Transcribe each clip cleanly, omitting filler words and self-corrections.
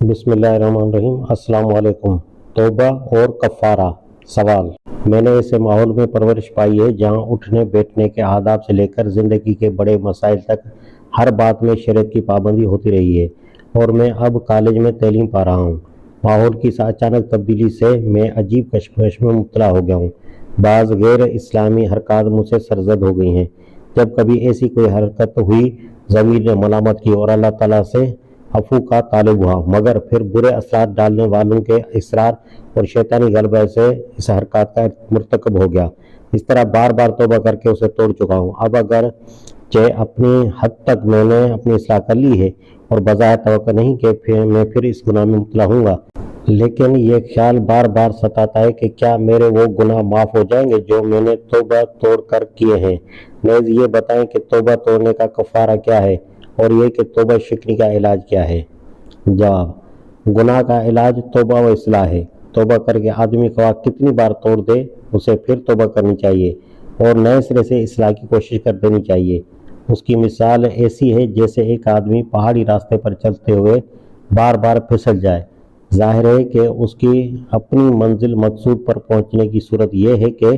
بسم اللہ الرحمن الرحیم۔ السلام علیکم۔ توبہ اور کفارہ۔ سوال: میں نے ایسے ماحول میں پرورش پائی ہے جہاں اٹھنے بیٹھنے کے آداب سے لے کر زندگی کے بڑے مسائل تک ہر بات میں شریعت کی پابندی ہوتی رہی ہے، اور میں اب کالج میں تعلیم پا رہا ہوں۔ ماحول کی اس اچانک تبدیلی سے میں عجیب کشمکش میں مبتلا ہو گیا ہوں۔ بعض غیر اسلامی حرکات مجھ سے سرزد ہو گئی ہیں۔ جب کبھی ایسی کوئی حرکت ہوئی، ضمیر نے ملامت کی اور اللہ تعالیٰ سے عفو کا طالب ہوا، مگر پھر برے اثرات ڈالنے والوں کے اصرار اور شیطانی غلبہ سے اس حرکات کا مرتکب ہو گیا۔ اس طرح بار بار توبہ کر کے اسے توڑ چکا ہوں۔ اب اگرچہ اپنی حد تک میں نے اپنی اصلاح کر لی ہے اور بظاہر توقع نہیں کہ میں پھر اس گناہ میں مبتلا ہوں گا، لیکن یہ خیال بار بار ستاتا ہے کہ کیا میرے وہ گناہ معاف ہو جائیں گے جو میں نے توبہ توڑ کر کیے ہیں۔ نیز یہ بتائیں کہ توبہ توڑنے کا کفارہ کیا ہے، اور یہ کہ توبہ شکنی کا علاج کیا ہے۔ جواب: گناہ کا علاج توبہ و اصلاح ہے۔ توبہ کر کے آدمی خواہ کتنی بار توڑ دے، اسے پھر توبہ کرنی چاہیے اور نئے سرے سے اصلاح کی کوشش کر دینی چاہیے۔ اس کی مثال ایسی ہے جیسے ایک آدمی پہاڑی راستے پر چلتے ہوئے بار بار پھسل جائے۔ ظاہر ہے کہ اس کی اپنی منزل مقصود پر پہنچنے کی صورت یہ ہے کہ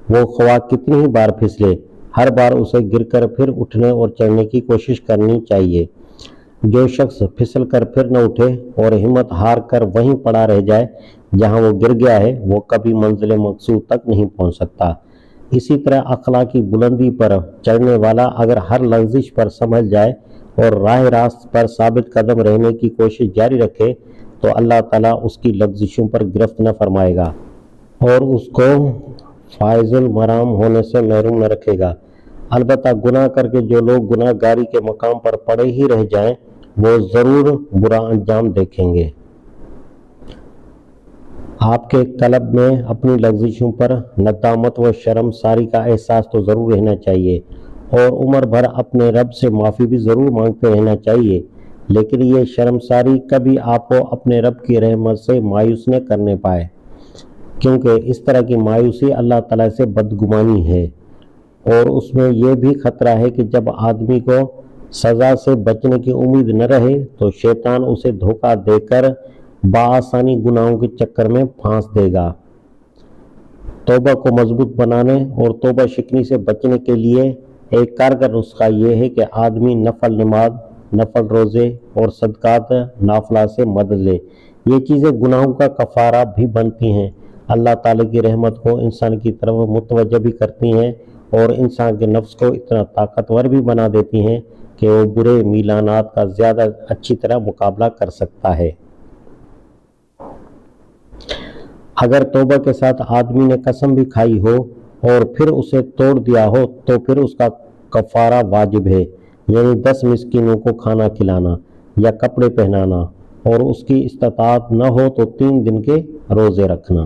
وہ خواہ کتنی ہی بار پھسلے، ہر بار اسے گر کر پھر اٹھنے اور چڑھنے کی کوشش کرنی چاہیے۔ جو شخص پھسل کر پھر نہ اٹھے اور ہمت ہار کر وہیں پڑا رہ جائے جہاں وہ گر گیا ہے، وہ کبھی منزل مقصود تک نہیں پہنچ سکتا۔ اسی طرح اخلاق کی بلندی پر چڑھنے والا اگر ہر لغزش پر سنبھل جائے اور راہ راست پر ثابت قدم رہنے کی کوشش جاری رکھے تو اللہ تعالیٰ اس کی لغزشوں پر گرفت نہ فرمائے گا اور اس کو فائز المرام ہونے سے محروم نہ رکھے گا۔ البتہ گناہ کر کے جو لوگ گناہ گاری کے مقام پر پڑے ہی رہ جائیں، وہ ضرور برا انجام دیکھیں گے۔ آپ کے قلب میں اپنی لغزشوں پر ندامت و شرم ساری کا احساس تو ضرور رہنا چاہیے، اور عمر بھر اپنے رب سے معافی بھی ضرور مانگتے رہنا چاہیے، لیکن یہ شرم ساری کبھی آپ کو اپنے رب کی رحمت سے مایوس نہ کرنے پائے، کیونکہ اس طرح کی مایوسی اللہ تعالیٰ سے بدگمانی ہے، اور اس میں یہ بھی خطرہ ہے کہ جب آدمی کو سزا سے بچنے کی امید نہ رہے تو شیطان اسے دھوکہ دے کر بآسانی گناہوں کے چکر میں پھانس دے گا۔ توبہ کو مضبوط بنانے اور توبہ شکنی سے بچنے کے لیے ایک کارگر نسخہ یہ ہے کہ آدمی نفل نماز، نفل روزے اور صدقات نافلہ سے مدد لے۔ یہ چیزیں گناہوں کا کفارہ بھی بنتی ہیں، اللہ تعالیٰ کی رحمت کو انسان کی طرف متوجہ بھی کرتی ہیں، اور انسان کے نفس کو اتنا طاقتور بھی بنا دیتی ہیں کہ وہ برے میلانات کا زیادہ اچھی طرح مقابلہ کر سکتا ہے۔ اگر توبہ کے ساتھ آدمی نے قسم بھی کھائی ہو اور پھر اسے توڑ دیا ہو تو پھر اس کا کفارہ واجب ہے، یعنی 10 مسکینوں کو کھانا کھلانا یا کپڑے پہنانا، اور اس کی استطاعت نہ ہو تو 3 دن کے روزے رکھنا۔